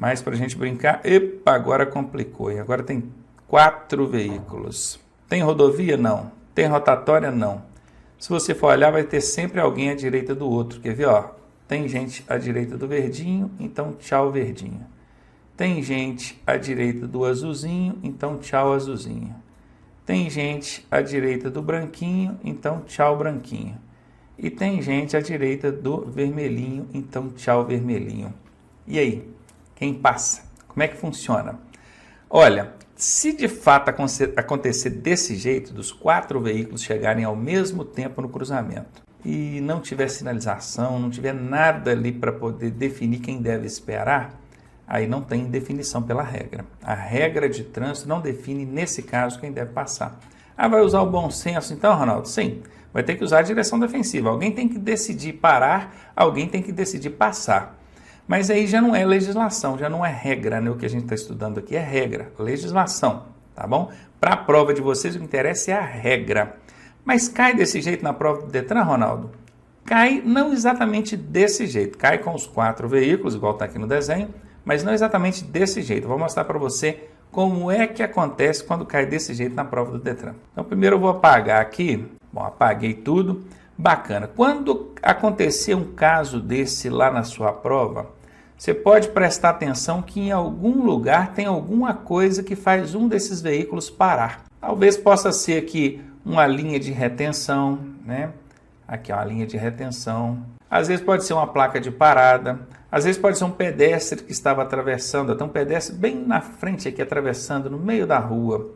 Mas para a gente brincar, epa, agora complicou. E agora tem 4 veículos. Tem rodovia? Não. Tem rotatória? Não. Se você for olhar, vai ter sempre alguém à direita do outro. Quer ver? Ó, tem gente à direita do verdinho, então tchau verdinho. Tem gente à direita do azulzinho, então tchau azulzinho. Tem gente à direita do branquinho, então tchau branquinho. E tem gente à direita do vermelhinho, então tchau vermelhinho. E aí, quem passa? Como é que funciona? Olha, se de fato acontecer desse jeito, dos 4 veículos chegarem ao mesmo tempo no cruzamento, e não tiver sinalização, não tiver nada ali para poder definir quem deve esperar, aí não tem definição pela regra. A regra de trânsito não define, nesse caso, quem deve passar. Ah, vai usar o bom senso então, Ronaldo? Sim, vai ter que usar a direção defensiva. Alguém tem que decidir parar, alguém tem que decidir passar. Mas aí já não é legislação, já não é regra, né? O que a gente está estudando aqui é regra, legislação, tá bom? Para a prova de vocês, o que interessa é a regra. Mas cai desse jeito na prova do Detran, Ronaldo? Cai não exatamente desse jeito, cai com os 4 veículos, igual está aqui no desenho, mas não exatamente desse jeito. Eu vou mostrar para você como é que acontece quando cai desse jeito na prova do Detran. Então, primeiro eu vou apagar aqui. Bom, apaguei tudo. Bacana. Quando acontecer um caso desse lá na sua prova, você pode prestar atenção que em algum lugar tem alguma coisa que faz um desses veículos parar. Talvez possa ser aqui uma linha de retenção, né? Aqui é uma linha de retenção. Às vezes pode ser uma placa de parada. Às vezes pode ser um pedestre que estava atravessando. Tem um pedestre bem na frente aqui, atravessando no meio da rua.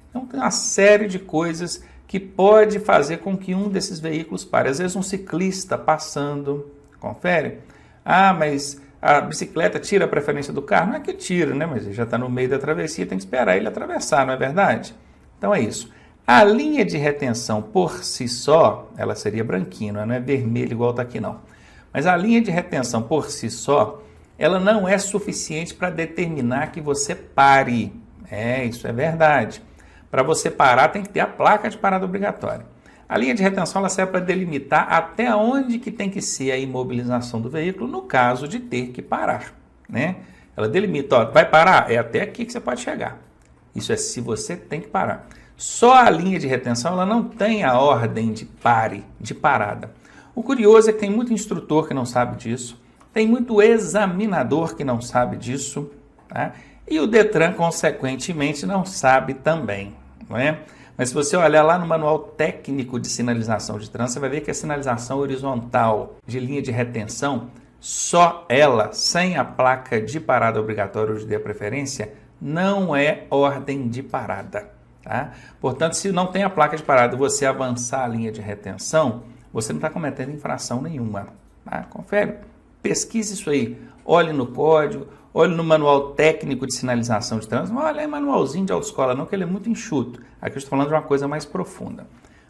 Então tem uma série de coisas que pode fazer com que um desses veículos pare. Às vezes um ciclista passando, confere? Ah, mas a bicicleta tira a preferência do carro? Não é que tira, né? Mas ele já está no meio da travessia, tem que esperar ele atravessar, não é verdade? Então é isso. A linha de retenção por si só, ela seria branquinha, não é vermelha igual está aqui não. Mas a linha de retenção por si só, ela não é suficiente para determinar que você pare. Isso é verdade. Para você parar, tem que ter a placa de parada obrigatória. A linha de retenção ela serve para delimitar até onde que tem que ser a imobilização do veículo no caso de ter que parar, né? Ela delimita, ó, vai parar? É até aqui que você pode chegar. Isso é se você tem que parar. Só a linha de retenção ela não tem a ordem de pare, de parada. O curioso é que tem muito instrutor que não sabe disso, tem muito examinador que não sabe disso, tá? E o Detran, consequentemente, não sabe também, não é? Mas se você olhar lá no manual técnico de sinalização de trânsito, você vai ver que a sinalização horizontal de linha de retenção, só ela, sem a placa de parada obrigatória ou de dê preferência, não é ordem de parada, tá? Portanto, se não tem a placa de parada e você avançar a linha de retenção, você não está cometendo infração nenhuma, tá? Confere, pesquise isso aí, olhe no código, olhe no manual técnico de sinalização de trânsito, não olha aí manualzinho de autoescola não, que ele é muito enxuto. Aqui eu estou falando de uma coisa mais profunda.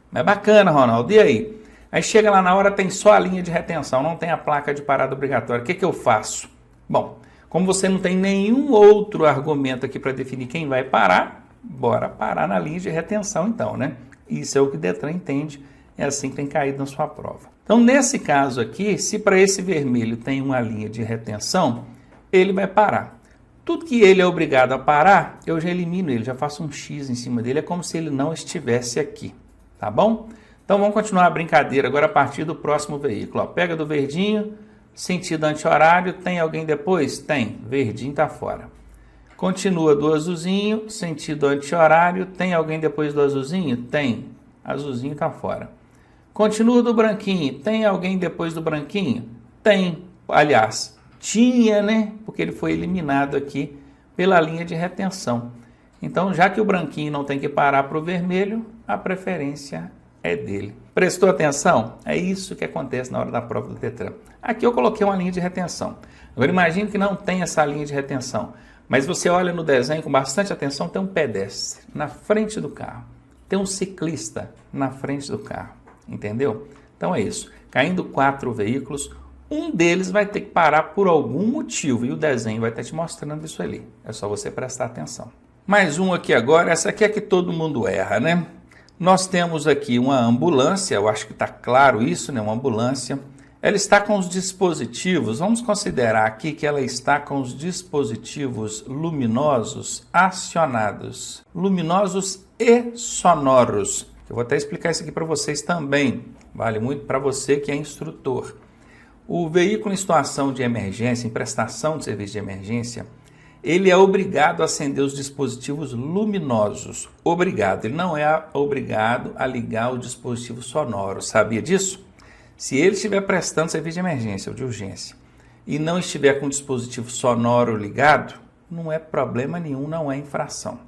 Mas bacana, Ronaldo, e aí? Aí chega lá na hora, tem só a linha de retenção, não tem a placa de parada obrigatória. O que eu faço? Bom, como você não tem nenhum outro argumento aqui para definir quem vai parar, bora parar na linha de retenção então, né? Isso é o que o Detran entende, é assim que tem caído na sua prova. Então, nesse caso aqui, se para esse vermelho tem uma linha de retenção, ele vai parar. Tudo que ele é obrigado a parar, eu já elimino ele, já faço um X em cima dele, é como se ele não estivesse aqui, tá bom? Então, vamos continuar a brincadeira agora a partir do próximo veículo. Ó, pega do verdinho, sentido anti-horário, tem alguém depois? Tem, verdinho está fora. Continua do azulzinho, sentido anti-horário, tem alguém depois do azulzinho? Tem, azulzinho está fora. Continua do branquinho, tem alguém depois do branquinho? Tem, aliás, tinha, né? Porque ele foi eliminado aqui pela linha de retenção. Então, já que o branquinho não tem que parar para o vermelho, a preferência é dele. Prestou atenção? É isso que acontece na hora da prova do Detran. Aqui eu coloquei uma linha de retenção. Agora imagine que não tem essa linha de retenção, mas você olha no desenho com bastante atenção, tem um pedestre na frente do carro, tem um ciclista na frente do carro, entendeu? Então é isso, caindo 4 veículos, um deles vai ter que parar por algum motivo e o desenho vai estar te mostrando isso ali, é só você prestar atenção. Mais um aqui agora, essa aqui é que todo mundo erra, né? Nós temos aqui uma ambulância, eu acho que está claro isso, né? Uma ambulância, Ela está com os dispositivos, vamos considerar aqui que ela está com os dispositivos luminosos acionados, luminosos e sonoros. Eu vou até explicar isso aqui para vocês também, vale muito para você que é instrutor. O veículo em situação de emergência, em prestação de serviço de emergência, ele é obrigado a acender os dispositivos luminosos. Obrigado, ele não é obrigado a ligar o dispositivo sonoro, sabia disso? Se ele estiver prestando serviço de emergência ou de urgência e não estiver com o dispositivo sonoro ligado, não é problema nenhum, não é infração.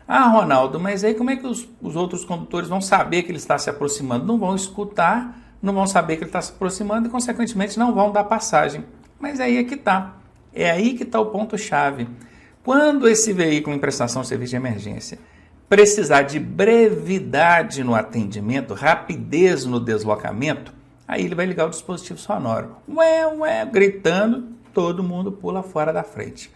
Ah, Ronaldo, mas aí como é que os outros condutores vão saber que ele está se aproximando? Não vão escutar, não vão saber que ele está se aproximando e, consequentemente, não vão dar passagem. Mas aí é que está. É aí que está o ponto-chave. Quando esse veículo em prestação de serviço de emergência precisar de brevidade no atendimento, rapidez no deslocamento, aí ele vai ligar o dispositivo sonoro. Gritando, todo mundo pula fora da frente.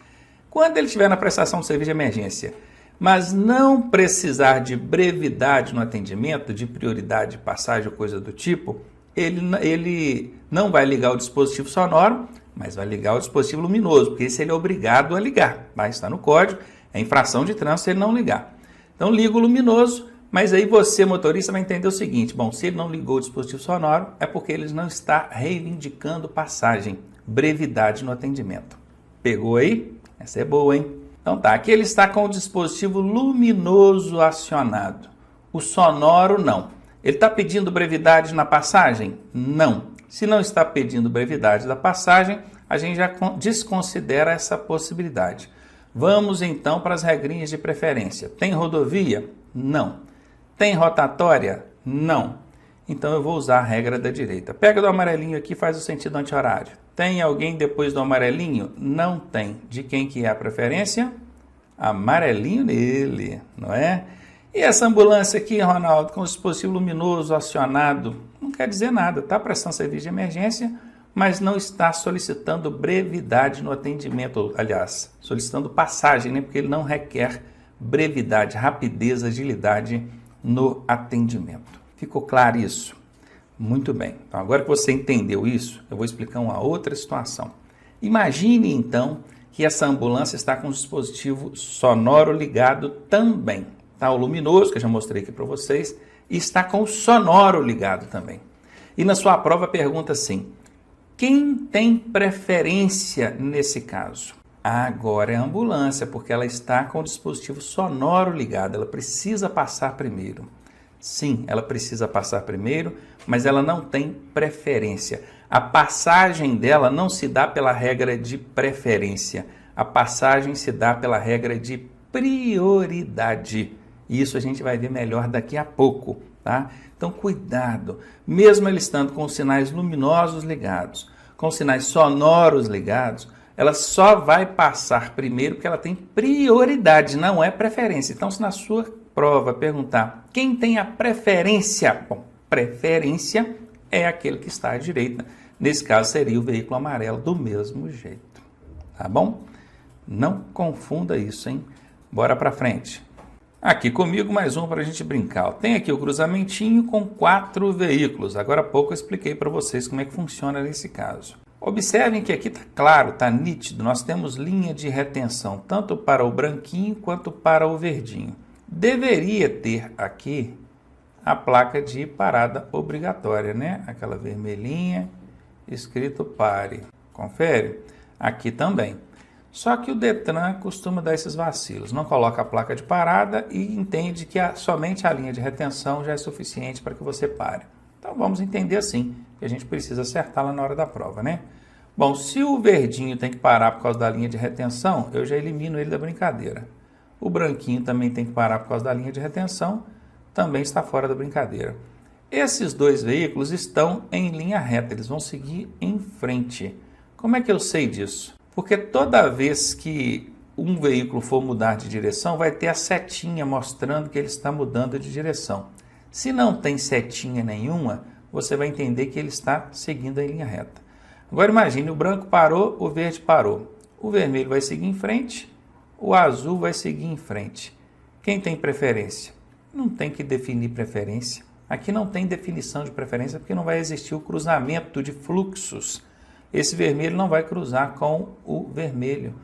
Quando ele estiver na prestação de serviço de emergência, mas não precisar de brevidade no atendimento, de prioridade de passagem ou coisa do tipo, ele não vai ligar o dispositivo sonoro, mas vai ligar o dispositivo luminoso, porque esse ele é obrigado a ligar. Vai estar no código, é infração de trânsito se ele não ligar. Então liga o luminoso, mas aí você, motorista, vai entender o seguinte, bom, se ele não ligou o dispositivo sonoro, é porque ele não está reivindicando passagem, brevidade no atendimento. Pegou aí? Essa é boa, hein? Então tá, aqui ele está com o dispositivo luminoso acionado. O sonoro, não. Ele está pedindo brevidade na passagem? Não. Se não está pedindo brevidade da passagem, a gente já desconsidera essa possibilidade. Vamos então para as regrinhas de preferência. Tem rodovia? Não. Tem rotatória? Não. Então eu vou usar a regra da direita. Pega do amarelinho aqui e faz o sentido anti-horário. Tem alguém depois do amarelinho? Não tem. De quem que é a preferência? Amarelinho nele, não é? E essa ambulância aqui, Ronaldo, com o dispositivo luminoso acionado, não quer dizer nada. Está prestando serviço de emergência, mas não está solicitando brevidade no atendimento. Aliás, solicitando passagem, né? Porque ele não requer brevidade, rapidez, agilidade no atendimento. Ficou claro isso? Muito bem. Então, agora que você entendeu isso, eu vou explicar uma outra situação. Imagine, então, que essa ambulância está com o dispositivo sonoro ligado também. Tá? O luminoso, que eu já mostrei aqui para vocês, e está com o sonoro ligado também. E na sua prova pergunta assim, quem tem preferência nesse caso? Agora é a ambulância, porque ela está com o dispositivo sonoro ligado, ela precisa passar primeiro. Sim, ela precisa passar primeiro, mas ela não tem preferência. A passagem dela não se dá pela regra de preferência, a passagem se dá pela regra de prioridade. E isso a gente vai ver melhor daqui a pouco, tá? Então, cuidado, mesmo ele estando com os sinais luminosos ligados, com os sinais sonoros ligados, ela só vai passar primeiro porque ela tem prioridade, não é preferência. Então, se na sua prova perguntar quem tem a preferência, bom, preferência é aquele que está à direita. Nesse caso, seria o veículo amarelo do mesmo jeito, tá bom? Não confunda isso, hein? Bora para frente. Aqui comigo mais um para a gente brincar. Tem aqui o cruzamentinho com 4 veículos. Agora há pouco eu expliquei para vocês como é que funciona nesse caso. Observem que aqui está claro, está nítido. Nós temos linha de retenção, tanto para o branquinho quanto para o verdinho. Deveria ter aqui a placa de parada obrigatória, né? Aquela vermelhinha, escrito pare. Confere? Aqui também. Só que o Detran costuma dar esses vacilos, não coloca a placa de parada e entende que somente a linha de retenção já é suficiente para que você pare. Então vamos entender assim, que a gente precisa acertar lá na hora da prova, né? Bom, se o verdinho tem que parar por causa da linha de retenção, eu já elimino ele da brincadeira. O branquinho também tem que parar por causa da linha de retenção, também está fora da brincadeira. Esses 2 veículos estão em linha reta, eles vão seguir em frente. Como é que eu sei disso? Porque toda vez que um veículo for mudar de direção, vai ter a setinha mostrando que ele está mudando de direção. Se não tem setinha nenhuma, você vai entender que ele está seguindo em linha reta. Agora imagine, o branco parou, o verde parou. O vermelho vai seguir em frente, o azul vai seguir em frente. Quem tem preferência? Não tem que definir preferência. Aqui não tem definição de preferência porque não vai existir o cruzamento de fluxos. Esse vermelho não vai cruzar com o vermelho,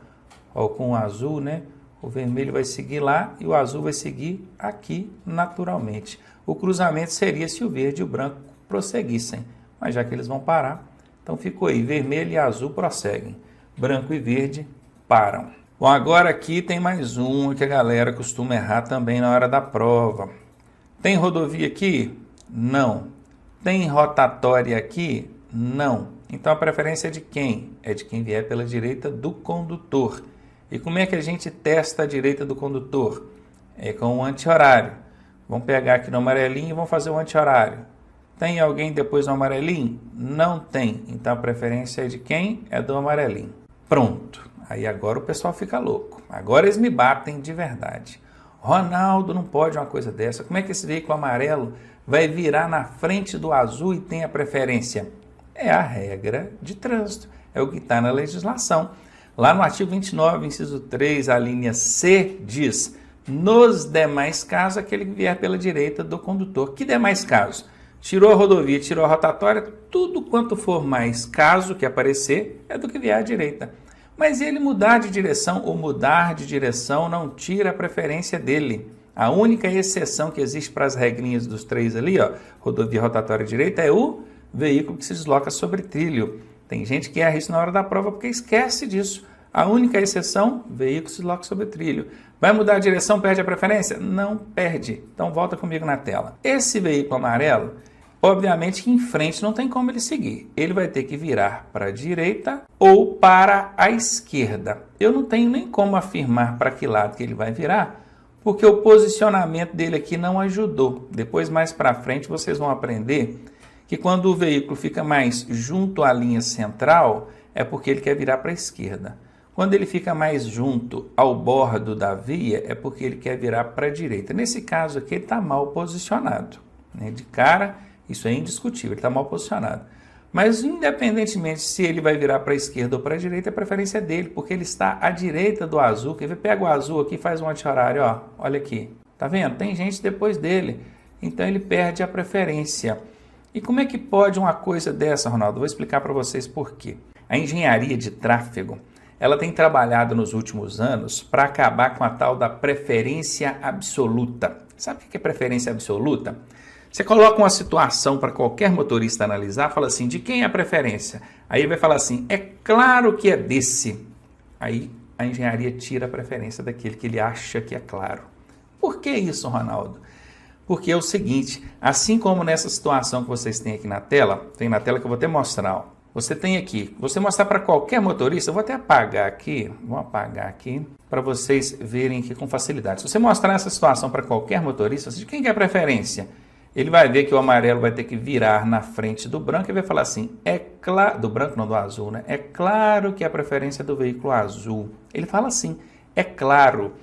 ou com o azul, né? O vermelho vai seguir lá e o azul vai seguir aqui naturalmente. O cruzamento seria se o verde e o branco prosseguissem, mas já que eles vão parar, então ficou aí, vermelho e azul prosseguem, branco e verde param. Bom, agora aqui tem mais um que a galera costuma errar também na hora da prova. Tem rodovia aqui? Não. Tem rotatória aqui? Não. Então a preferência é de quem? É de quem vier pela direita do condutor. E como é que a gente testa a direita do condutor? É com o anti-horário. Vamos pegar aqui no amarelinho e vamos fazer o anti-horário. Tem alguém depois do amarelinho? Não tem. Então a preferência é de quem? É do amarelinho. Pronto. Aí agora o pessoal fica louco. Agora eles me batem de verdade. Ronaldo, não pode uma coisa dessa. Como é que esse veículo amarelo vai virar na frente do azul e tem a preferência? É a regra de trânsito. É o que está na legislação. Lá no artigo 29, inciso 3, a linha C diz: nos demais casos, aquele que vier pela direita do condutor. Que demais casos? Tirou a rodovia, tirou a rotatória, tudo quanto for mais caso que aparecer é do que vier à direita. Mas ele mudar de direção ou mudar de direção não tira a preferência dele. A única exceção que existe para as regrinhas dos três ali, ó, rodovia, rotatória e direita, é o veículo que se desloca sobre trilho. Tem gente que erra isso na hora da prova porque esquece disso. A única exceção, veículo se desloca sobre trilho. Vai mudar a direção, perde a preferência? Não perde. Então volta comigo na tela. Esse veículo amarelo, obviamente que em frente não tem como ele seguir. Ele vai ter que virar para a direita ou para a esquerda. Eu não tenho nem como afirmar para que lado que ele vai virar, porque o posicionamento dele aqui não ajudou. Depois, mais para frente, vocês vão aprender que quando o veículo fica mais junto à linha central, é porque ele quer virar para a esquerda. Quando ele fica mais junto ao bordo da via, é porque ele quer virar para a direita. Nesse caso aqui, ele está mal posicionado, né? De cara, isso é indiscutível, ele está mal posicionado. Mas, independentemente se ele vai virar para a esquerda ou para a direita, a preferência é dele, porque ele está à direita do azul. Quer ver? Pega o azul aqui e faz um anti-horário, ó. Olha aqui. Tá vendo? Tem gente depois dele. Então, ele perde a preferência. E como é que pode uma coisa dessa, Ronaldo? Vou explicar para vocês por quê. A engenharia de tráfego, ela tem trabalhado nos últimos anos para acabar com a tal da preferência absoluta. Sabe o que é preferência absoluta? Você coloca uma situação para qualquer motorista analisar, fala assim, de quem é a preferência? Aí ele vai falar assim, é claro que é desse. Aí a engenharia tira a preferência daquele que ele acha que é claro. Por que isso, Ronaldo? Porque é o seguinte, assim como nessa situação que vocês têm aqui na tela, tem na tela que eu vou até mostrar, ó. Você tem aqui, você mostrar para qualquer motorista, eu vou até apagar aqui, vou apagar aqui, para vocês verem aqui com facilidade. Se você mostrar essa situação para qualquer motorista, de quem que é a preferência? Ele vai ver que o amarelo vai ter que virar na frente do branco e vai falar assim, é claro, do branco não, do azul, né? É claro que é a preferência do veículo azul. Ele fala assim, é claro.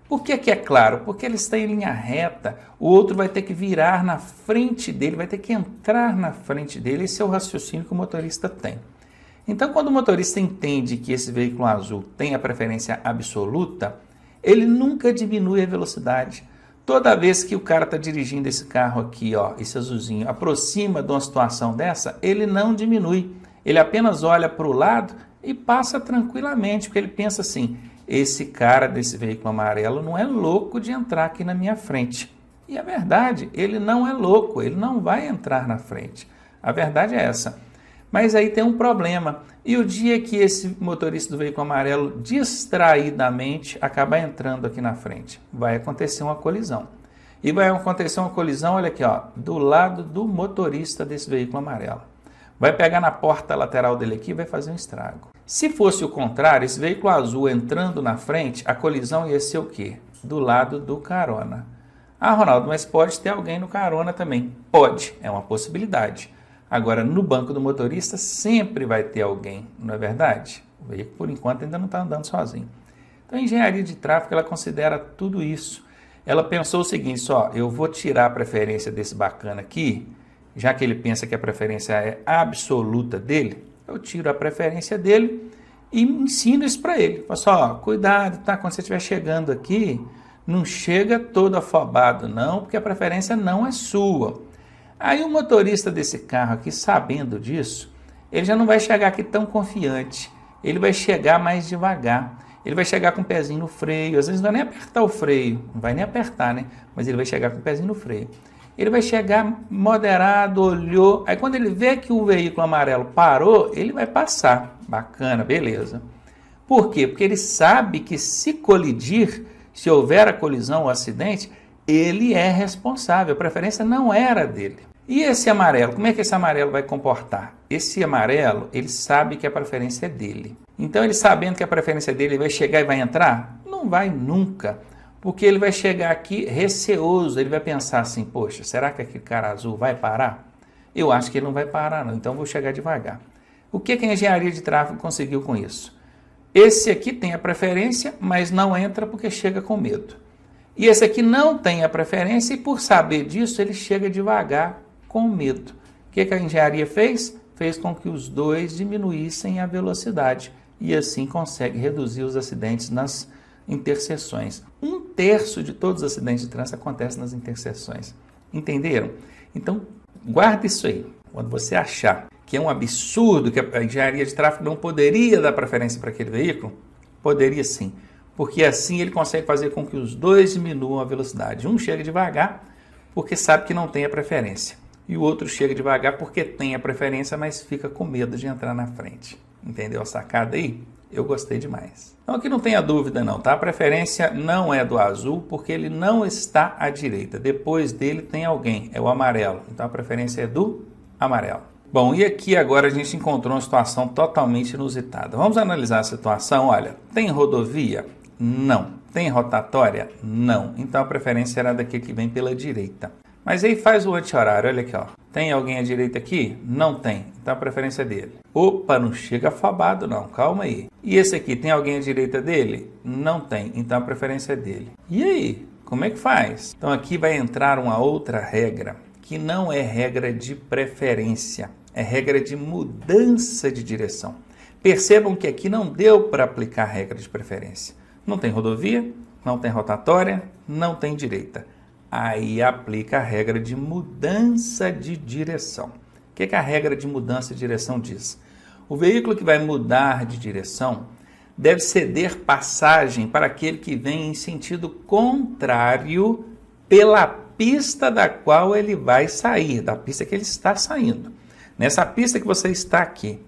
Por que que é claro? Porque ele está em linha reta, o outro vai ter que virar na frente dele, vai ter que entrar na frente dele, esse é o raciocínio que o motorista tem. Então, quando o motorista entende que esse veículo azul tem a preferência absoluta, ele nunca diminui a velocidade. Toda vez que o cara está dirigindo esse carro aqui, ó, esse azulzinho, aproxima de uma situação dessa, ele não diminui. Ele apenas olha para o lado e passa tranquilamente, porque ele pensa assim, esse cara desse veículo amarelo não é louco de entrar aqui na minha frente. E a verdade, ele não é louco, ele não vai entrar na frente. A verdade é essa. Mas aí tem um problema. E o dia que esse motorista do veículo amarelo distraidamente acabar entrando aqui na frente, vai acontecer uma colisão. E vai acontecer uma colisão, olha aqui, ó, do lado do motorista desse veículo amarelo. Vai pegar na porta lateral dele aqui e vai fazer um estrago. Se fosse o contrário, esse veículo azul entrando na frente, a colisão ia ser o quê? Do lado do carona. Ah, Ronaldo, mas pode ter alguém no carona também. Pode, é uma possibilidade. Agora, no banco do motorista sempre vai ter alguém, não é verdade? O veículo, por enquanto, ainda não está andando sozinho. Então, a engenharia de tráfego, ela considera tudo isso. Ela pensou o seguinte, só, eu vou tirar a preferência desse bacana aqui, já que ele pensa que a preferência é absoluta dele, eu tiro a preferência dele e ensino isso para ele. Falo só, cuidado, tá? Quando você estiver chegando aqui, não chega todo afobado, não, porque a preferência não é sua. Aí o motorista desse carro aqui, sabendo disso, ele já não vai chegar aqui tão confiante. Ele vai chegar mais devagar. Ele vai chegar com o pezinho no freio. Às vezes não vai nem apertar o freio. Não vai nem apertar, né? Mas ele vai chegar com o pezinho no freio. Ele vai chegar moderado, olhou. Aí quando ele vê que o veículo amarelo parou, ele vai passar. Bacana, beleza. Por quê? Porque ele sabe que se colidir, se houver a colisão ou acidente, ele é responsável. A preferência não era dele. E esse amarelo, como é que esse amarelo vai comportar? Esse amarelo, ele sabe que a preferência é dele. Então, ele sabendo que a preferência dele, ele vai chegar e vai entrar? Não vai nunca. Porque ele vai chegar aqui receoso, ele vai pensar assim, poxa, será que aquele cara azul vai parar? Eu acho que ele não vai parar não, então vou chegar devagar. O que a engenharia de tráfego conseguiu com isso? Esse aqui tem a preferência, mas não entra porque chega com medo. E esse aqui não tem a preferência e por saber disso, ele chega devagar com medo. O que a engenharia fez? Fez com que os dois diminuíssem a velocidade e assim consegue reduzir os acidentes nas interseções. 1/3 de todos os acidentes de trânsito acontecem nas interseções. Entenderam? Então, guarda isso aí. Quando você achar que é um absurdo, que a engenharia de tráfego não poderia dar preferência para aquele veículo, poderia sim. Porque assim ele consegue fazer com que os dois diminuam a velocidade. Um chega devagar porque sabe que não tem a preferência. E o outro chega devagar porque tem a preferência, mas fica com medo de entrar na frente. Entendeu a sacada aí? Eu gostei demais. Então aqui não tenha dúvida não, tá? A preferência não é do azul porque ele não está à direita. Depois dele tem alguém, é o amarelo. Então a preferência é do amarelo. Bom, e aqui agora a gente encontrou uma situação totalmente inusitada. Vamos analisar a situação. Olha, tem rodovia? Não. Tem rotatória? Não. Então a preferência era daquele que vem pela direita. Mas aí faz o anti-horário, olha aqui, ó. Tem alguém à direita aqui? Não tem. Então a preferência é dele. Opa, não chega afobado não, calma aí. E esse aqui, tem alguém à direita dele? Não tem. Então a preferência é dele. E aí, como é que faz? Então aqui vai entrar uma outra regra, que não é regra de preferência, é regra de mudança de direção. Percebam que aqui não deu para aplicar regra de preferência. Não tem rodovia, não tem rotatória, não tem direita. Aí aplica a regra de mudança de direção. O que a regra de mudança de direção diz? O veículo que vai mudar de direção deve ceder passagem para aquele que vem em sentido contrário pela pista da qual ele vai sair, da pista que ele está saindo. Nessa pista que você está aqui,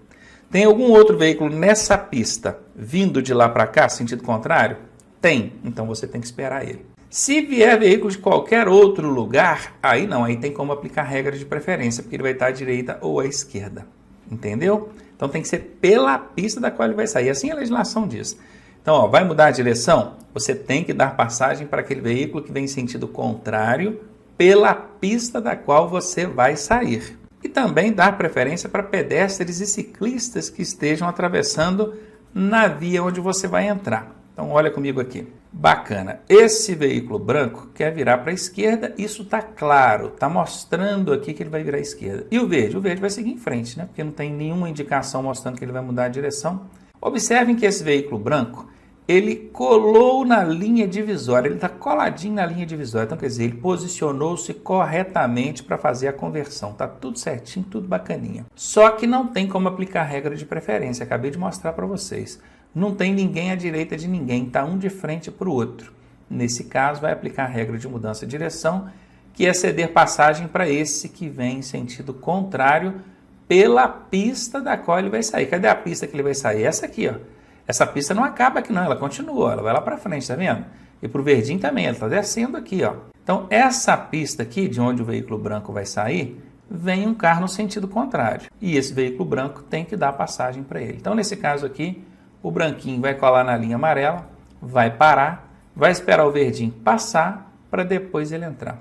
tem algum outro veículo nessa pista vindo de lá para cá, sentido contrário? Tem, então você tem que esperar ele. Se vier veículo de qualquer outro lugar, aí não, aí tem como aplicar regra de preferência, porque ele vai estar à direita ou à esquerda. Entendeu? Então tem que ser pela pista da qual ele vai sair. Assim a legislação diz. Então, ó, vai mudar a direção? Você tem que dar passagem para aquele veículo que vem em sentido contrário pela pista da qual você vai sair. E também dar preferência para pedestres e ciclistas que estejam atravessando na via onde você vai entrar. Então, olha comigo aqui. Bacana. Esse veículo branco quer virar para a esquerda. Isso está claro. Está mostrando aqui que ele vai virar à esquerda. E o verde? O verde vai seguir em frente, né? Porque não tem nenhuma indicação mostrando que ele vai mudar a direção. Observem que esse veículo branco, ele colou na linha divisória. Ele está coladinho na linha divisória. Então, quer dizer, ele posicionou-se corretamente para fazer a conversão. Está tudo certinho, tudo bacaninha. Só que não tem como aplicar a regra de preferência. Acabei de mostrar para vocês. Não tem ninguém à direita de ninguém, está um de frente para o outro. Nesse caso, vai aplicar a regra de mudança de direção, que é ceder passagem para esse que vem em sentido contrário pela pista da qual ele vai sair. Cadê a pista que ele vai sair? Essa aqui, ó. Essa pista não acaba aqui não, ela continua, ela vai lá para frente, tá vendo? E para o verdinho também, ela está descendo aqui, ó. Então, essa pista aqui, de onde o veículo branco vai sair, vem um carro no sentido contrário. E esse veículo branco tem que dar passagem para ele. Então, nesse caso aqui, o branquinho vai colar na linha amarela, vai parar, vai esperar o verdinho passar para depois ele entrar.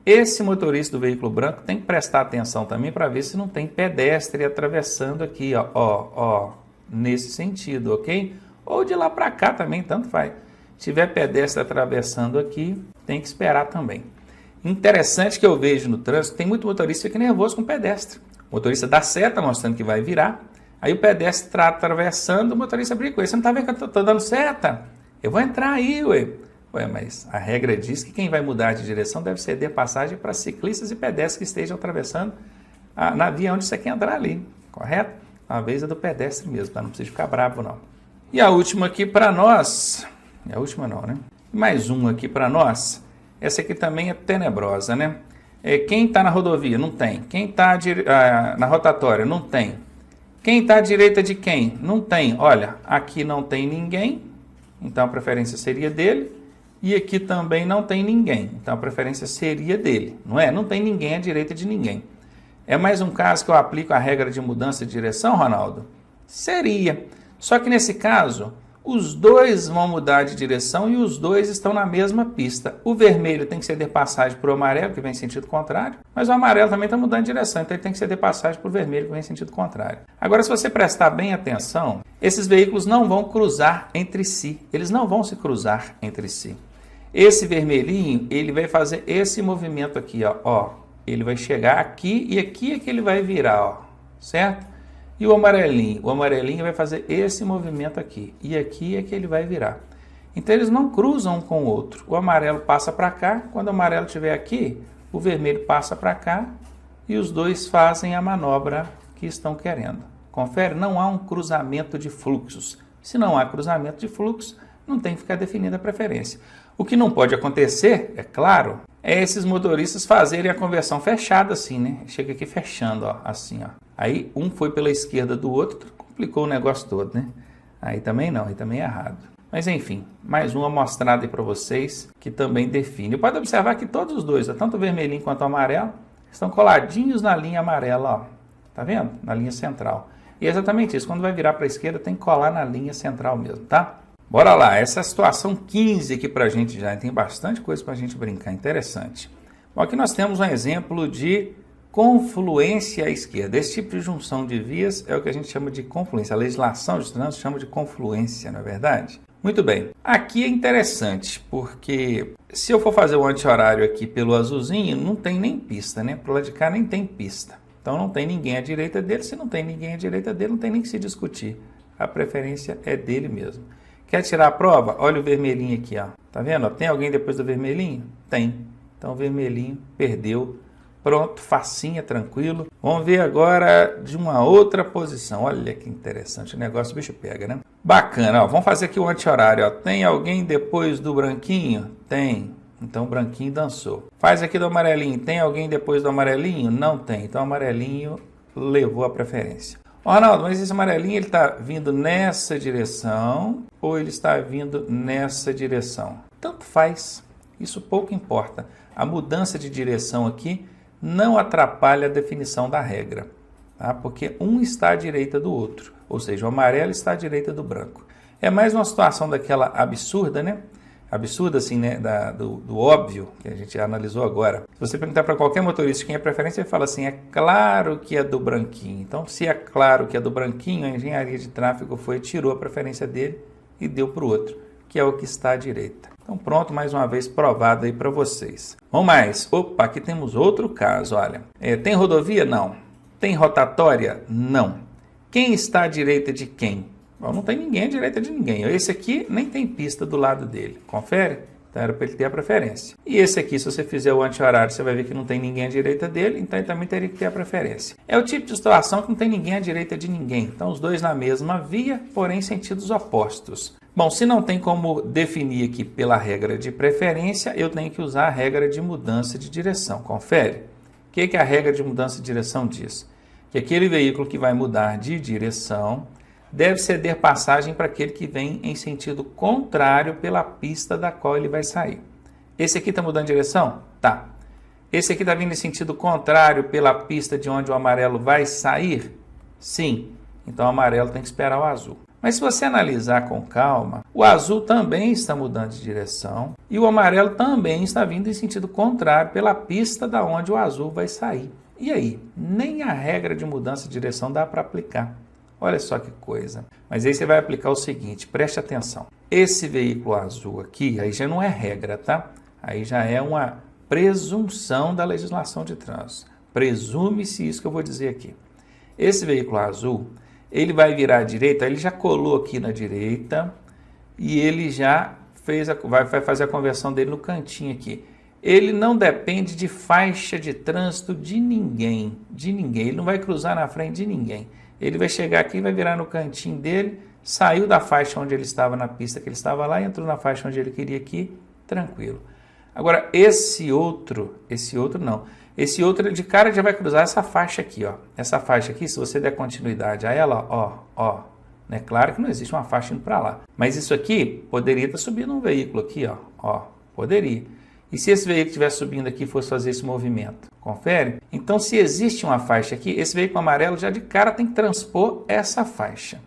Esse motorista do veículo branco tem que prestar atenção também para ver se não tem pedestre atravessando aqui, ó, nesse sentido, ok? Ou de lá para cá também, tanto faz. Se tiver pedestre atravessando aqui, tem que esperar também. Interessante que eu vejo no trânsito, tem muito motorista que fica nervoso com pedestre. O motorista dá seta mostrando que vai virar. Aí o pedestre está atravessando, o motorista briga com ele. Você não está vendo que eu estou dando seta? Eu vou entrar aí, ué. Ué, mas a regra diz que quem vai mudar de direção deve ceder passagem para ciclistas e pedestres que estejam atravessando na via onde você quer entrar ali, correto? A vez é do pedestre mesmo, tá? Não precisa ficar bravo, não. E a última aqui para nós, a última não, né? Mais uma aqui para nós, essa aqui também é tenebrosa, né? Quem está na rodovia? Não tem. Quem está na rotatória? Não tem. Quem está à direita de quem? Não tem. Olha, aqui não tem ninguém, então a preferência seria dele. E aqui também não tem ninguém, então a preferência seria dele, não é? Não tem ninguém à direita de ninguém. É mais um caso que eu aplico a regra de mudança de direção, Ronaldo? Seria. Só que nesse caso, os dois vão mudar de direção e os dois estão na mesma pista. O vermelho tem que ceder passagem para o amarelo, que vem em sentido contrário, mas o amarelo também está mudando de direção, então ele tem que ceder passagem para o vermelho, que vem em sentido contrário. Agora, se você prestar bem atenção, esses veículos não vão cruzar entre si. Eles não vão se cruzar entre si. Esse vermelhinho, ele vai fazer esse movimento aqui, ó. Ele vai chegar aqui e aqui é que ele vai virar, ó, certo? E o amarelinho vai fazer esse movimento aqui e aqui é que ele vai virar. Então eles não cruzam um com o outro. O amarelo passa para cá, quando o amarelo estiver aqui, o vermelho passa para cá e os dois fazem a manobra que estão querendo. Confere? Não há um cruzamento de fluxos. Se não há cruzamento de fluxos, não tem que ficar definida a preferência. O que não pode acontecer, é claro, é esses motoristas fazerem a conversão fechada assim, né? Chega aqui fechando, ó, assim, ó. Aí um foi pela esquerda do outro, complicou o negócio todo, né? Aí também não, aí também é errado. Mas enfim, mais uma mostrada aí para vocês que também define. Pode observar que todos os dois, tanto o vermelhinho quanto o amarelo, estão coladinhos na linha amarela, ó. Tá vendo? Na linha central. E é exatamente isso, quando vai virar para a esquerda tem que colar na linha central mesmo, tá? Bora lá, essa é a situação 15 aqui para a gente já, tem bastante coisa para a gente brincar, interessante. Bom, aqui nós temos um exemplo de confluência à esquerda. Esse tipo de junção de vias é o que a gente chama de confluência. A legislação de trânsito chama de confluência, não é verdade? Muito bem, aqui é interessante, porque se eu for fazer o anti-horário aqui pelo azulzinho, não tem nem pista, né? Pro lado de cá nem tem pista. Então não tem ninguém à direita dele, se não tem ninguém à direita dele, não tem nem que se discutir. A preferência é dele mesmo. Quer tirar a prova? Olha o vermelhinho aqui, ó. Tá vendo? Tem alguém depois do vermelhinho? Tem. Então o vermelhinho perdeu. Pronto, facinha, tranquilo. Vamos ver agora de uma outra posição. Olha que interessante, o negócio o bicho pega, né? Bacana, ó. Vamos fazer aqui o anti-horário, ó. Tem alguém depois do branquinho? Tem. Então o branquinho dançou. Faz aqui do amarelinho. Tem alguém depois do amarelinho? Não tem. Então o amarelinho levou a preferência. Ronaldo, mas esse amarelinho ele está vindo nessa direção ou ele está vindo nessa direção? Tanto faz, isso pouco importa. A mudança de direção aqui não atrapalha a definição da regra, tá? Porque um está à direita do outro, ou seja, o amarelo está à direita do branco. É mais uma situação daquela absurda, né? Absurda assim, né? Do óbvio que a gente analisou agora. Se você perguntar para qualquer motorista quem é preferência, ele fala assim, é claro que é do branquinho. Então, se é claro que é do branquinho, a engenharia de tráfego tirou a preferência dele e deu para o outro, que é o que está à direita. Então, pronto, mais uma vez provado aí para vocês. Vamos mais. Opa, aqui temos outro caso, olha. Tem rodovia? Não. Tem rotatória? Não. Quem está à direita de quem? Bom, não tem ninguém à direita de ninguém. Esse aqui nem tem pista do lado dele. Confere? Então era para ele ter a preferência. E esse aqui, se você fizer o anti-horário, você vai ver que não tem ninguém à direita dele, então ele também teria que ter a preferência. É o tipo de situação que não tem ninguém à direita de ninguém. Então os dois na mesma via, porém em sentidos opostos. Bom, se não tem como definir aqui pela regra de preferência, eu tenho que usar a regra de mudança de direção. Confere? O que a regra de mudança de direção diz? Que aquele veículo que vai mudar de direção deve ceder passagem para aquele que vem em sentido contrário pela pista da qual ele vai sair. Esse aqui está mudando de direção? Tá. Esse aqui está vindo em sentido contrário pela pista de onde o amarelo vai sair? Sim. Então o amarelo tem que esperar o azul. Mas se você analisar com calma, o azul também está mudando de direção e o amarelo também está vindo em sentido contrário pela pista da onde o azul vai sair. E aí? Nem a regra de mudança de direção dá para aplicar. Olha só que coisa. Mas aí você vai aplicar o seguinte, preste atenção. Esse veículo azul aqui, aí já não é regra, tá? Aí já é uma presunção da legislação de trânsito. Presume-se isso que eu vou dizer aqui. Esse veículo azul, ele vai virar à direita, ele já colou aqui na direita e ele já vai fazer a conversão dele no cantinho aqui. Ele não depende de faixa de trânsito de ninguém, Ele não vai cruzar na frente de ninguém. Ele vai chegar aqui, vai virar no cantinho dele, saiu da faixa onde ele estava na pista que ele estava lá, entrou na faixa onde ele queria aqui, tranquilo. Agora, esse outro não. Esse outro de cara já vai cruzar essa faixa aqui, ó. Essa faixa aqui, se você der continuidade a ela, ó, né? Claro que não existe uma faixa indo para lá. Mas isso aqui poderia estar subindo um veículo aqui, ó, poderia. E se esse veículo estivesse subindo aqui e fosse fazer esse movimento? Confere? Então, se existe uma faixa aqui, esse veículo amarelo já de cara tem que transpor essa faixa.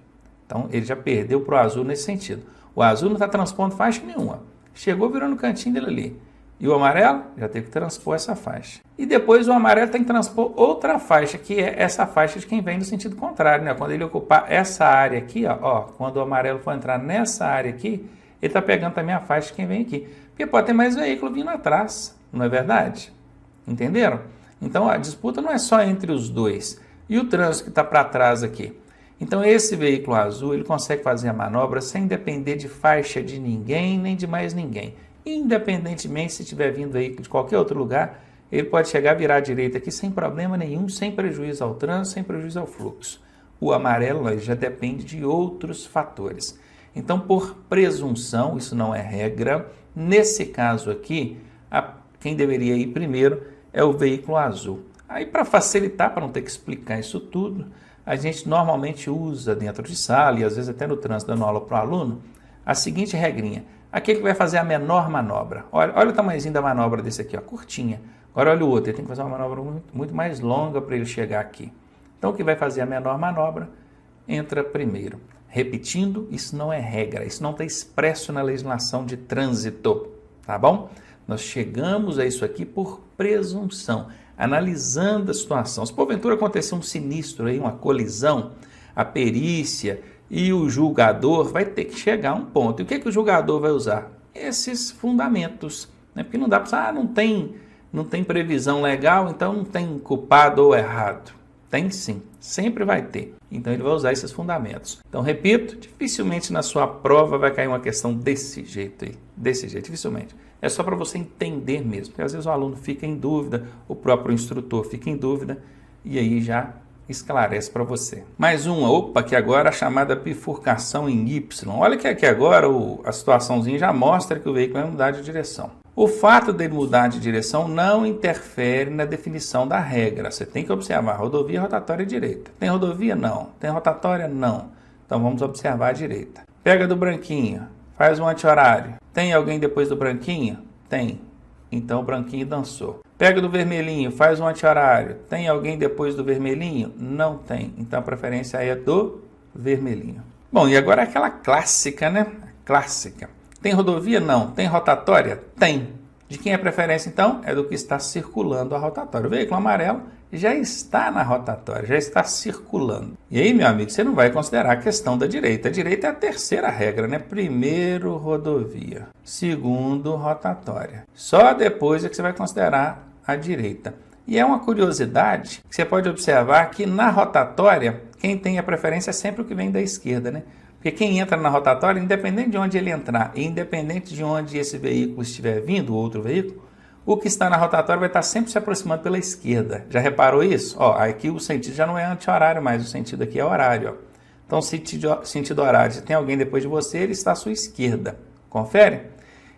Então, ele já perdeu para o azul nesse sentido. O azul não está transpondo faixa nenhuma. Chegou, virou no cantinho dele ali. E o amarelo já teve que transpor essa faixa. E depois o amarelo tem que transpor outra faixa, que é essa faixa de quem vem no sentido contrário, né? Quando ele ocupar essa área aqui, ó, quando o amarelo for entrar nessa área aqui, ele está pegando também a faixa de quem vem aqui. Porque pode ter mais veículo vindo atrás, não é verdade? Entenderam? Então a disputa não é só entre os dois. E o trânsito que está para trás aqui? Então esse veículo azul, ele consegue fazer a manobra sem depender de faixa de ninguém, nem de mais ninguém. Independentemente se estiver vindo veículo de qualquer outro lugar, ele pode chegar, virar à direita aqui sem problema nenhum, sem prejuízo ao trânsito, sem prejuízo ao fluxo. O amarelo já depende de outros fatores. Então, por presunção, isso não é regra, nesse caso aqui, quem deveria ir primeiro é o veículo azul. Aí, para facilitar, para não ter que explicar isso tudo, a gente normalmente usa dentro de sala, e às vezes até no trânsito dando aula para o aluno, a seguinte regrinha. Aquele que vai fazer a menor manobra. Olha o tamanhozinho da manobra desse aqui, ó, curtinha. Agora olha o outro, ele tem que fazer uma manobra muito mais longa para ele chegar aqui. Então, o que vai fazer a menor manobra entra primeiro. Repetindo, isso não é regra, isso não está expresso na legislação de trânsito, tá bom? Nós chegamos a isso aqui por presunção, analisando a situação. Se porventura acontecer um sinistro, aí, uma colisão, a perícia e o julgador vai ter que chegar a um ponto. E o que o julgador vai usar? Esses fundamentos, né? Porque não dá para não tem previsão legal, então não tem culpado ou errado. Tem sim, sempre vai ter. Então ele vai usar esses fundamentos. Então, repito, dificilmente na sua prova vai cair uma questão desse jeito aí. Desse jeito, dificilmente. É só para você entender mesmo. Porque às vezes o aluno fica em dúvida, o próprio instrutor fica em dúvida, e aí já esclarece para você. Mais uma, que agora a chamada bifurcação em Y. Olha que aqui agora a situaçãozinha já mostra que o veículo vai mudar de direção. O fato dele mudar de direção não interfere na definição da regra. Você tem que observar rodovia, rotatória e direita. Tem rodovia? Não. Tem rotatória? Não. Então vamos observar a direita. Pega do branquinho, faz um anti-horário. Tem alguém depois do branquinho? Tem. Então o branquinho dançou. Pega do vermelhinho, faz um anti-horário. Tem alguém depois do vermelhinho? Não tem. Então a preferência é do vermelhinho. Bom, e agora aquela clássica, né? Clássica. Tem rodovia? Não. Tem rotatória? Tem. De quem é a preferência, então? É do que está circulando a rotatória. O veículo amarelo já está na rotatória, já está circulando. E aí, meu amigo, você não vai considerar a questão da direita. A direita é a terceira regra, né? Primeiro, rodovia. Segundo, rotatória. Só depois é que você vai considerar a direita. E é uma curiosidade que você pode observar que na rotatória, quem tem a preferência é sempre o que vem da esquerda, né? Porque quem entra na rotatória, independente de onde ele entrar, e independente de onde esse veículo estiver vindo, outro veículo, o que está na rotatória vai estar sempre se aproximando pela esquerda. Já reparou isso? Ó, aqui o sentido já não é anti-horário mais, o sentido aqui é horário. Ó. Então, sentido horário, se tem alguém depois de você, ele está à sua esquerda. Confere?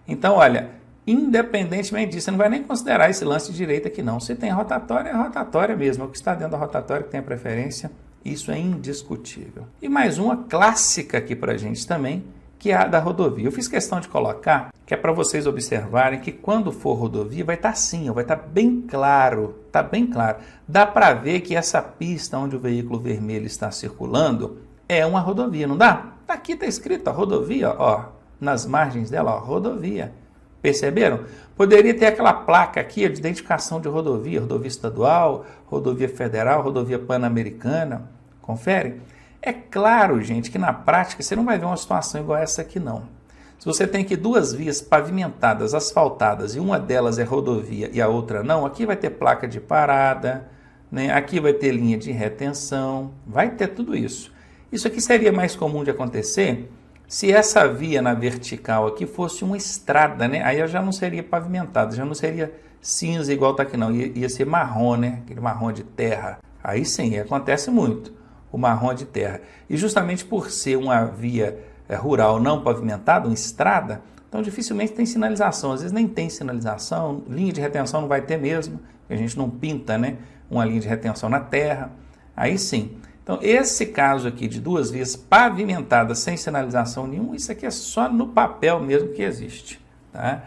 Então, olha, independentemente disso, você não vai nem considerar esse lance de direita aqui não. Se tem rotatória, é rotatória mesmo. O que está dentro da rotatória que tem a preferência, isso é indiscutível. E mais uma clássica aqui para a gente também, que é a da rodovia. Eu fiz questão de colocar, que é para vocês observarem que quando for rodovia vai estar assim, vai estar bem claro, tá bem claro. Dá para ver que essa pista onde o veículo vermelho está circulando é uma rodovia, não dá? Aqui está escrito, ó, rodovia, ó, nas margens dela, ó, rodovia. Perceberam? Poderia ter aquela placa aqui de identificação de rodovia, rodovia estadual, rodovia federal, rodovia pan-americana. Confere? É claro, gente, que na prática você não vai ver uma situação igual essa aqui, não. Se você tem aqui duas vias pavimentadas, asfaltadas, e uma delas é rodovia e a outra não, aqui vai ter placa de parada, né? Aqui vai ter linha de retenção, vai ter tudo isso. Isso aqui seria mais comum de acontecer Se essa via na vertical aqui fosse uma estrada, né? Aí já não seria pavimentada, já não seria cinza igual está aqui não, ia ser marrom, né? Aquele marrom de terra. Aí sim, acontece muito, o marrom de terra. E justamente por ser uma via rural não pavimentada, uma estrada, então dificilmente tem sinalização. Às vezes nem tem sinalização, linha de retenção não vai ter mesmo, a gente não pinta, né, uma linha de retenção na terra. Aí sim. Então esse caso aqui de duas vias pavimentadas sem sinalização nenhuma, isso aqui é só no papel mesmo que existe, tá?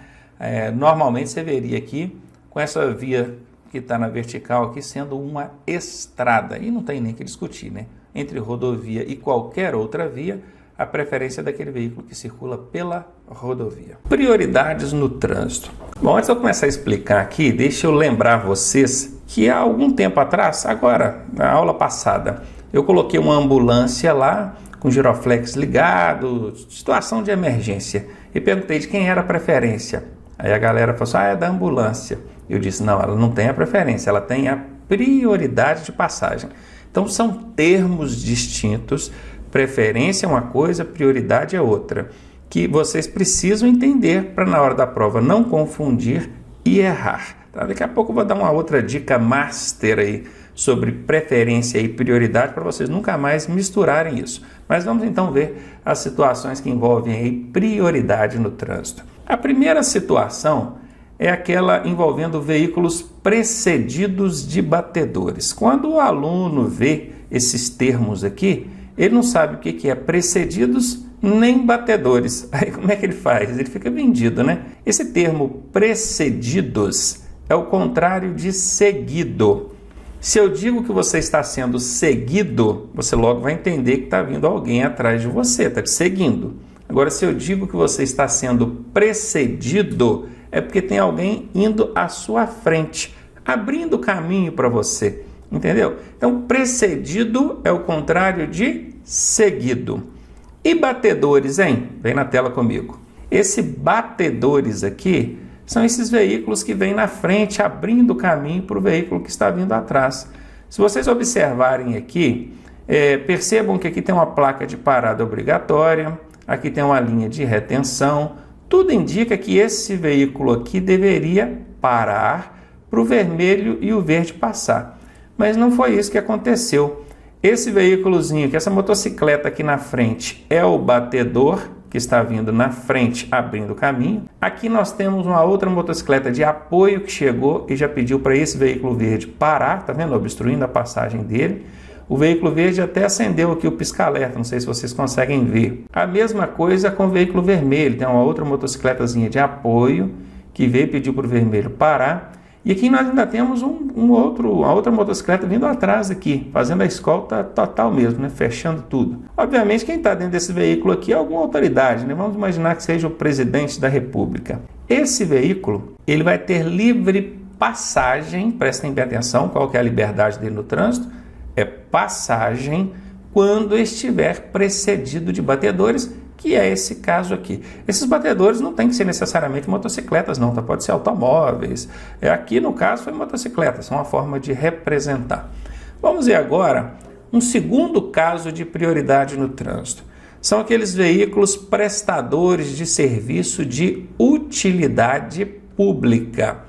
Normalmente você veria aqui com essa via que está na vertical aqui sendo uma estrada. E não tem nem que discutir, né? Entre rodovia e qualquer outra via, a preferência é daquele veículo que circula pela rodovia. Prioridades no trânsito. Bom, antes de eu começar a explicar aqui, deixa eu lembrar vocês que há algum tempo atrás, agora, na aula passada, eu coloquei uma ambulância lá, com giroflex ligado, situação de emergência, e perguntei de quem era a preferência. Aí a galera falou assim, é da ambulância. Eu disse, não, ela não tem a preferência, ela tem a prioridade de passagem. Então são termos distintos, preferência é uma coisa, prioridade é outra, que vocês precisam entender para na hora da prova não confundir e errar. Tá? Daqui a pouco eu vou dar uma outra dica master aí sobre preferência e prioridade para vocês nunca mais misturarem isso. Mas vamos então ver as situações que envolvem aí prioridade no trânsito. A primeira situação é aquela envolvendo veículos precedidos de batedores. Quando o aluno vê esses termos aqui, ele não sabe o que é precedidos nem batedores. Aí como é que ele faz? Ele fica vendido, né? Esse termo precedidos é o contrário de seguido. Se eu digo que você está sendo seguido, você logo vai entender que está vindo alguém atrás de você, está te seguindo. Agora, se eu digo que você está sendo precedido, é porque tem alguém indo à sua frente, abrindo caminho para você, entendeu? Então, precedido é o contrário de seguido. E batedores, hein? Vem na tela comigo. Esse batedores aqui são esses veículos que vêm na frente, abrindo caminho para o veículo que está vindo atrás. Se vocês observarem aqui, percebam que aqui tem uma placa de parada obrigatória, aqui tem uma linha de retenção. Tudo indica que esse veículo aqui deveria parar para o vermelho e o verde passar. Mas não foi isso que aconteceu. Esse veículozinho, que essa motocicleta aqui na frente é o batedor, que está vindo na frente, abrindo o caminho. Aqui nós temos uma outra motocicleta de apoio que chegou e já pediu para esse veículo verde parar, tá vendo? Obstruindo a passagem dele. O veículo verde até acendeu aqui o pisca-alerta, não sei se vocês conseguem ver. A mesma coisa com o veículo vermelho, tem uma outra motocicletazinha de apoio que veio e pediu para o vermelho parar. E aqui nós ainda temos uma outra motocicleta vindo atrás aqui, fazendo a escolta total mesmo, né? Fechando tudo. Obviamente quem está dentro desse veículo aqui é alguma autoridade, né? Vamos imaginar que seja o presidente da República. Esse veículo, ele vai ter livre passagem, prestem bem atenção, qual que é a liberdade dele no trânsito? É passagem quando estiver precedido de batedores, que é esse caso aqui. Esses batedores não tem que ser necessariamente motocicletas não, tá? Pode ser automóveis. Aqui no caso foi motocicletas, são uma forma de representar. Vamos ver agora um segundo caso de prioridade no trânsito. São aqueles veículos prestadores de serviço de utilidade pública.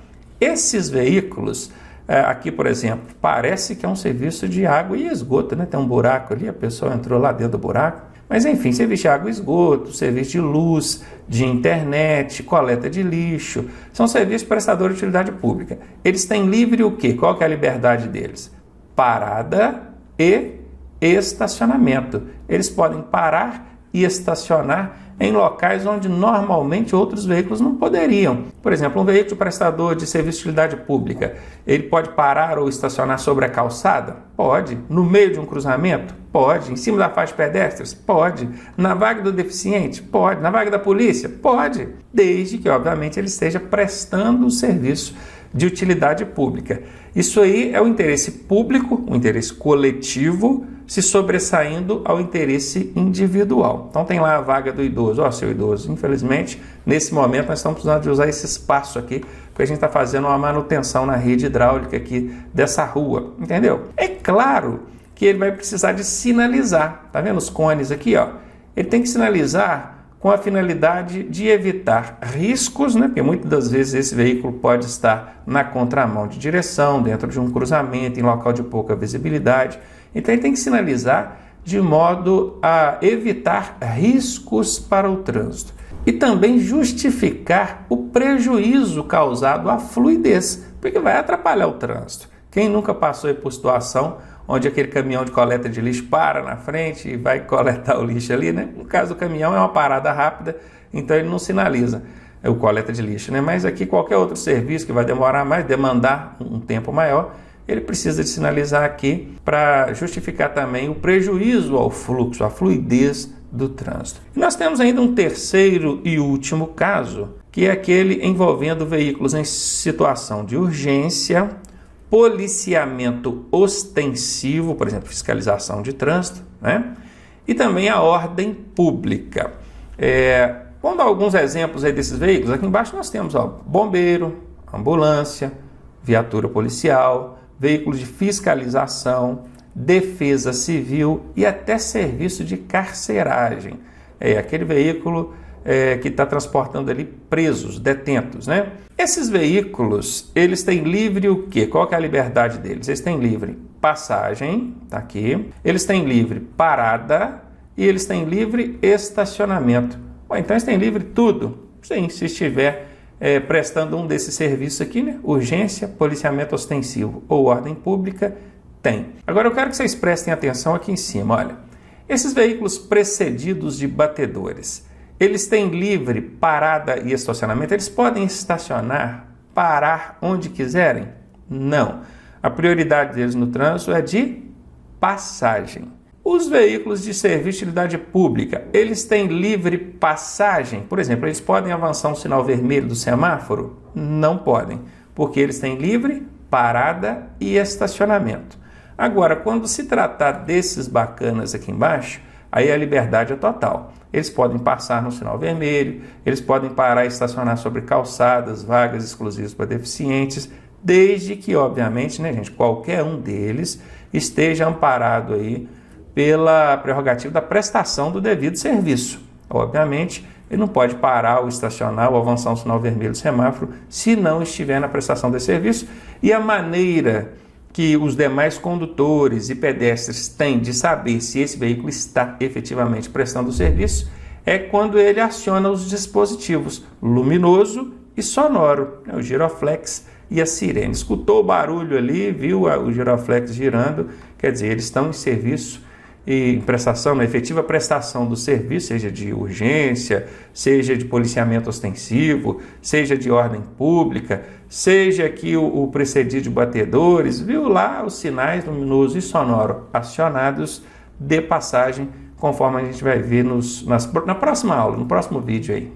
Esses veículos, aqui por exemplo, parece que é um serviço de água e esgoto, né? Tem um buraco ali, a pessoa entrou lá dentro do buraco. Mas enfim, serviço de água e esgoto, serviço de luz, de internet, coleta de lixo, são serviços prestadores de utilidade pública. Eles têm livre o quê? Qual que é a liberdade deles? Parada e estacionamento. Eles podem parar e estacionar em locais onde normalmente outros veículos não poderiam. Por exemplo, um veículo prestador de serviço de utilidade pública, ele pode parar ou estacionar sobre a calçada? Pode. No meio de um cruzamento? Pode. Em cima da faixa de pedestres? Pode. Na vaga do deficiente? Pode. Na vaga da polícia? Pode. Desde que, obviamente, ele esteja prestando um serviço de utilidade pública. Isso aí é o interesse público, o interesse coletivo, se sobressaindo ao interesse individual. Então tem lá a vaga do idoso. Ó, seu idoso, infelizmente, nesse momento nós estamos precisando de usar esse espaço aqui, porque a gente está fazendo uma manutenção na rede hidráulica aqui dessa rua, entendeu? É claro que ele vai precisar de sinalizar. Tá vendo os cones aqui, ó? ele tem que sinalizar com a finalidade de evitar riscos, né? Porque muitas das vezes esse veículo pode estar na contramão de direção, dentro de um cruzamento, em local de pouca visibilidade. Então ele tem que sinalizar de modo a evitar riscos para o trânsito e também justificar o prejuízo causado à fluidez, porque vai atrapalhar o trânsito. Quem nunca passou por situação onde aquele caminhão de coleta de lixo para na frente e vai coletar o lixo ali, né? No caso do caminhão é uma parada rápida, então ele não sinaliza o coleta de lixo, né? Mas aqui qualquer outro serviço que vai demorar mais, demandar um tempo maior, ele precisa de sinalizar aqui para justificar também o prejuízo ao fluxo, à fluidez do trânsito. E nós temos ainda um terceiro e último caso, que é aquele envolvendo veículos em situação de urgência, policiamento ostensivo, por exemplo, fiscalização de trânsito, né? E também a ordem pública. Vamos dar alguns exemplos aí desses veículos. Aqui embaixo nós temos bombeiro, ambulância, viatura policial, veículos de fiscalização, defesa civil e até serviço de carceragem. Aquele veículo que está transportando ali presos, detentos, né? Esses veículos, eles têm livre o quê? Qual que é a liberdade deles? Eles têm livre passagem, tá aqui. Eles têm livre parada e eles têm livre estacionamento. Então eles têm livre tudo. Sim, se estiver prestando um desses serviços aqui, né? Urgência, policiamento ostensivo ou ordem pública, tem. Agora eu quero que vocês prestem atenção aqui em cima, olha. Esses veículos precedidos de batedores, eles têm livre parada e estacionamento? Eles podem estacionar, parar onde quiserem? Não. A prioridade deles no trânsito é de passagem. Os veículos de serviço de utilidade pública, eles têm livre passagem? Por exemplo, eles podem avançar um sinal vermelho do semáforo? Não podem, porque eles têm livre parada e estacionamento. Agora, quando se tratar desses bacanas aqui embaixo, aí a liberdade é total. Eles podem passar no sinal vermelho, eles podem parar e estacionar sobre calçadas, vagas exclusivas para deficientes, desde que, obviamente, né, gente, qualquer um deles esteja amparado aí pela prerrogativa da prestação do devido serviço. Obviamente, ele não pode parar ou estacionar ou avançar um sinal vermelho do semáforo se não estiver na prestação desse serviço. E a maneira que os demais condutores e pedestres têm de saber se esse veículo está efetivamente prestando o serviço é quando ele aciona os dispositivos luminoso e sonoro, o giroflex e a sirene. Escutou o barulho ali, viu o giroflex girando, quer dizer, eles estão em serviço e em prestação, na efetiva prestação do serviço, seja de urgência, seja de policiamento ostensivo, seja de ordem pública, seja aqui o precedido de batedores, viu lá os sinais luminoso e sonoro acionados de passagem, conforme a gente vai ver na próxima aula, no próximo vídeo aí.